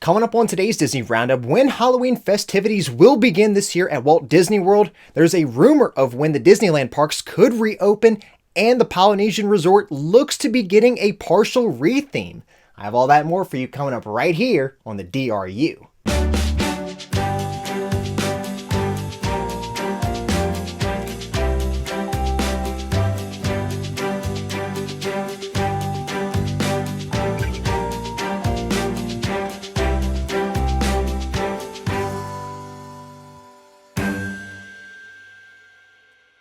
Coming up on today's Disney Roundup, when Halloween festivities will begin this year at Walt Disney World, there's a rumor of when the Disneyland parks could reopen, and the Polynesian Resort looks to be getting a partial retheme. I have all that and more for you coming up right here on the DRU.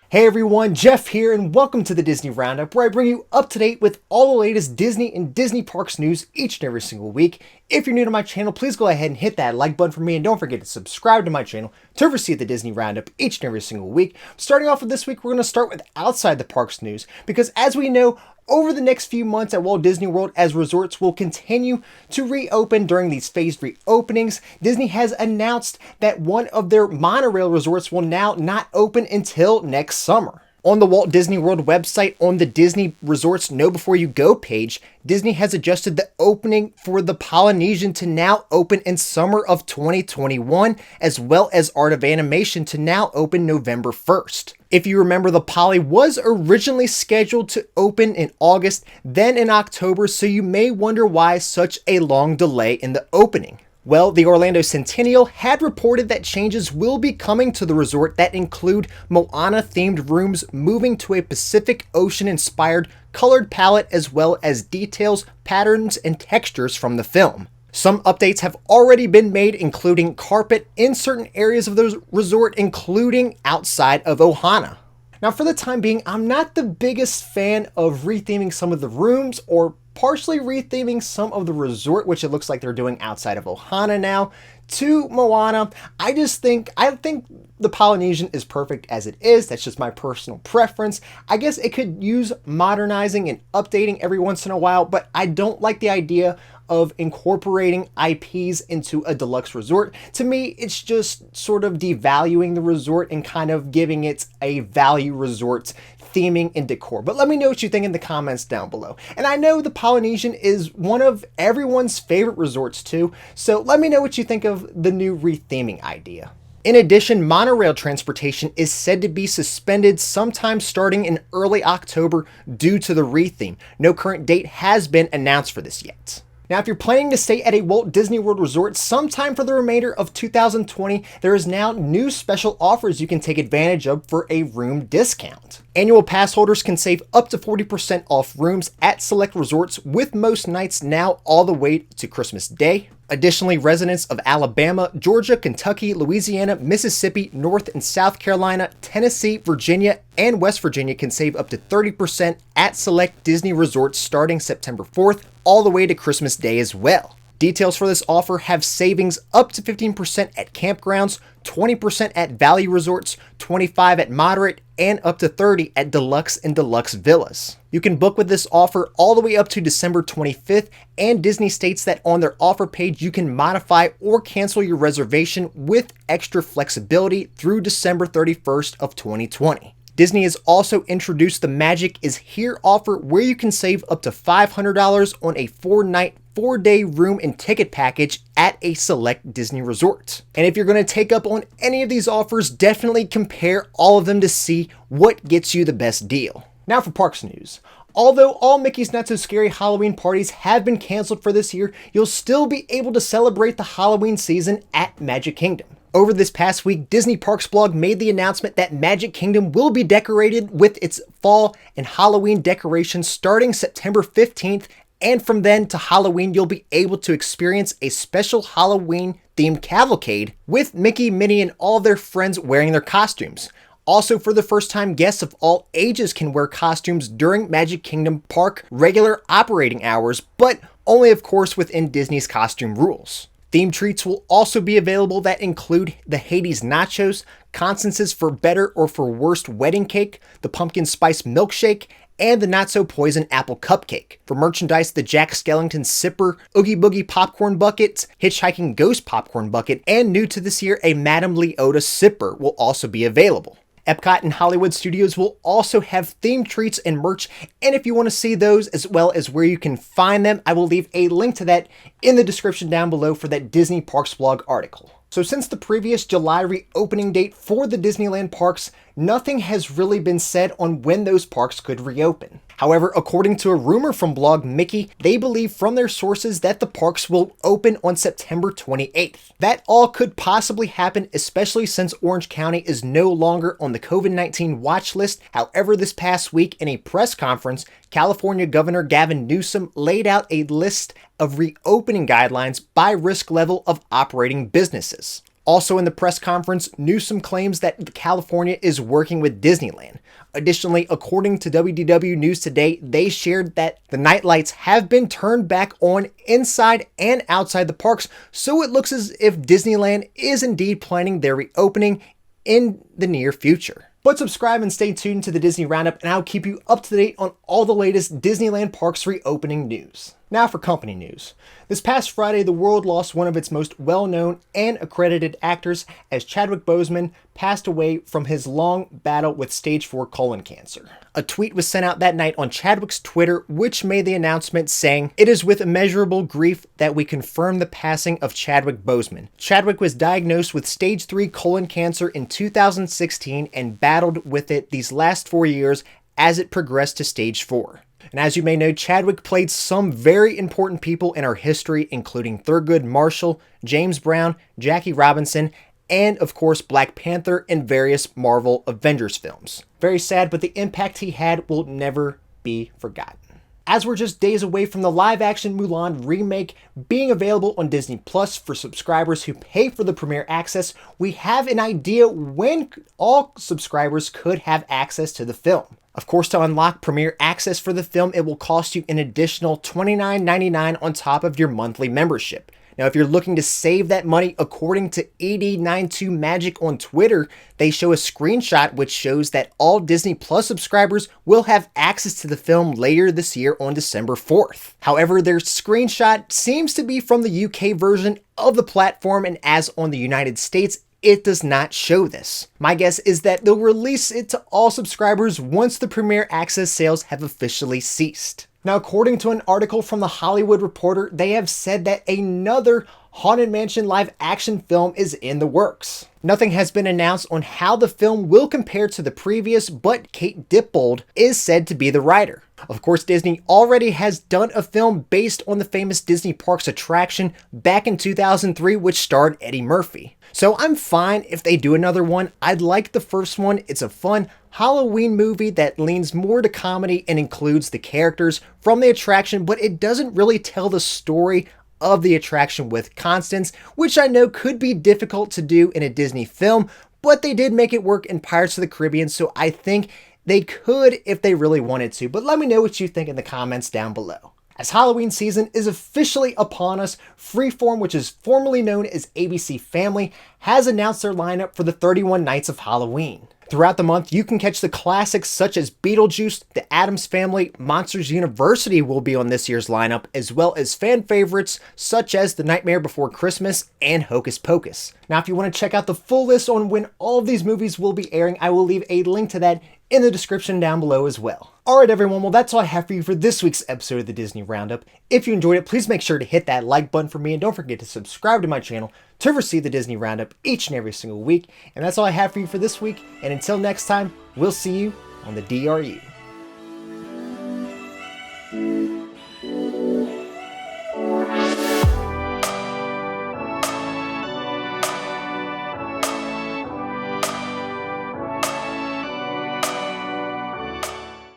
Hey everyone, Jeff here, and welcome to the Disney Roundup, where I bring you up to date with all the latest Disney and Disney Parks news each and every single week. If you're new to my channel, please go ahead and hit that like button for me, and don't forget to subscribe to my channel to receive the Disney Roundup each and every single week. Starting off with this week, we're going to start with outside the parks news, because as we know, over the next few months at Walt Disney World, as resorts will continue to reopen during these phased reopenings, Disney has announced that one of their monorail resorts will now not open until next summer. On the Walt Disney World website, on the Disney Resorts Know Before You Go page, Disney has adjusted the opening for the Polynesian to now open in summer of 2021, as well as Art of Animation to now open November 1st. If you remember, the Poly was originally scheduled to open in August, then in October, so you may wonder why such a long delay in the opening. Well, the Orlando Centennial had reported that changes will be coming to the resort that include Moana-themed rooms moving to a Pacific Ocean-inspired colored palette, as well as details, patterns, and textures from the film. Some updates have already been made, including carpet in certain areas of the resort, including outside of Ohana. Now, for the time being, I'm not the biggest fan of retheming some of the rooms or partially retheming some of the resort, which it looks like they're doing outside of Ohana now, to Moana. I think the Polynesian is perfect as it is. That's just my personal preference. I guess it could use modernizing and updating every once in a while, but I don't like the idea of incorporating IPs into a deluxe resort. To me, it's just sort of devaluing the resort and kind of giving it a value resort theming and decor. But let me know what you think in the comments down below. And I know the Polynesian is one of everyone's favorite resorts too, so let me know what you think of the new retheming idea. In addition, monorail transportation is said to be suspended sometime starting in early October due to the retheme. No current date has been announced for this yet. Now, if you're planning to stay at a Walt Disney World resort sometime for the remainder of 2020, there is now new special offers you can take advantage of for a room discount. Annual pass holders can save up to 40% off rooms at select resorts, with most nights now all the way to Christmas Day. Additionally, residents of Alabama, Georgia, Kentucky, Louisiana, Mississippi, North and South Carolina, Tennessee, Virginia, and West Virginia can save up to 30% at select Disney resorts starting September 4th, all the way to Christmas Day as well. Details for this offer have savings up to 15% at campgrounds, 20% at value resorts, 25% at moderate, and up to 30% at deluxe and deluxe villas. You can book with this offer all the way up to December 25th, and Disney states that on their offer page you can modify or cancel your reservation with extra flexibility through December 31st of 2020. Disney has also introduced the Magic is Here offer, where you can save up to $500 on a 4-night, 4-day room and ticket package at a select Disney resort. And if you're going to take up on any of these offers, definitely compare all of them to see what gets you the best deal. Now for parks news. Although all Mickey's Not So Scary Halloween parties have been canceled for this year, you'll still be able to celebrate the Halloween season at Magic Kingdom. Over this past week, Disney Parks blog made the announcement that Magic Kingdom will be decorated with its fall and Halloween decorations starting September 15th, and from then to Halloween, you'll be able to experience a special Halloween-themed cavalcade with Mickey, Minnie, and all their friends wearing their costumes. Also, for the first time, guests of all ages can wear costumes during Magic Kingdom Park regular operating hours, but only, of course, within Disney's costume rules. Themed treats will also be available that include the Hades Nachos, Constance's For Better or For Worst Wedding Cake, the Pumpkin Spice Milkshake, and the Not So Poison Apple Cupcake. For merchandise, the Jack Skellington Sipper, Oogie Boogie Popcorn Bucket, Hitchhiking Ghost Popcorn Bucket, and new to this year, a Madame Leota Sipper will also be available. Epcot and Hollywood Studios will also have themed treats and merch, and if you want to see those as well as where you can find them, I will leave a link to that in the description down below for that Disney Parks blog article. So since the previous July reopening date for the Disneyland parks, nothing has really been said on when those parks could reopen. However, according to a rumor from blog Mickey, they believe from their sources that the parks will open on September 28th. That all could possibly happen, especially since Orange County is no longer on the COVID-19 watch list. However, this past week in a press conference, California Governor Gavin Newsom laid out a list of reopening guidelines by risk level of operating businesses. Also in the press conference, Newsom claims that California is working with Disneyland. Additionally, according to WDW News Today, they shared that the night lights have been turned back on inside and outside the parks, so it looks as if Disneyland is indeed planning their reopening in the near future. But subscribe and stay tuned to the Disney Roundup, and I'll keep you up to date on all the latest Disneyland parks reopening news. Now for company news. This past Friday, the world lost one of its most well-known and accredited actors as Chadwick Boseman passed away from his long battle with stage 4 colon cancer. A tweet was sent out that night on Chadwick's Twitter, which made the announcement saying, "It is with immeasurable grief that we confirm the passing of Chadwick Boseman. Chadwick was diagnosed with stage 3 colon cancer in 2016 and battled with it these last 4 years as it progressed to stage 4. And as you may know, Chadwick played some very important people in our history, including Thurgood Marshall, James Brown, Jackie Robinson, and of course Black Panther in various Marvel Avengers films. Very sad, but the impact he had will never be forgotten. As we're just days away from the live-action Mulan remake being available on Disney Plus for subscribers who pay for the premiere access, we have an idea when all subscribers could have access to the film. Of course, to unlock premiere access for the film, it will cost you an additional $29.99 on top of your monthly membership. Now, if you're looking to save that money, according to ED92Magic on Twitter, they show a screenshot which shows that all Disney Plus subscribers will have access to the film later this year on December 4th. However, their screenshot seems to be from the UK version of the platform, and as on the United States, it does not show this. My guess is that they'll release it to all subscribers once the premiere access sales have officially ceased. Now, according to an article from The Hollywood Reporter, they have said that another Haunted Mansion live action film is in the works. Nothing has been announced on how the film will compare to the previous, but Kate Dippold is said to be the writer. Of course, Disney already has done a film based on the famous Disney Parks attraction back in 2003, which starred Eddie Murphy. So I'm fine if they do another one. I'd like the first one. It's a fun Halloween movie that leans more to comedy and includes the characters from the attraction, but it doesn't really tell the story of the attraction with Constance, which I know could be difficult to do in a Disney film, but they did make it work in Pirates of the Caribbean, so I think they could if they really wanted to. But let me know what you think in the comments down below. As Halloween season is officially upon us, Freeform, which is formerly known as ABC Family, has announced their lineup for the 31 Nights of Halloween. Throughout the month, you can catch the classics such as Beetlejuice, The Addams Family, Monsters University will be on this year's lineup, as well as fan favorites such as The Nightmare Before Christmas and Hocus Pocus. Now, if you want to check out the full list on when all of these movies will be airing, I will leave a link to that in the description down below as well. Alright everyone, well that's all I have for you for this week's episode of the Disney Roundup. If you enjoyed it, please make sure to hit that like button for me, and don't forget to subscribe to my channel to receive the Disney Roundup each and every single week. And that's all I have for you for this week, and until next time, we'll see you on the DRU.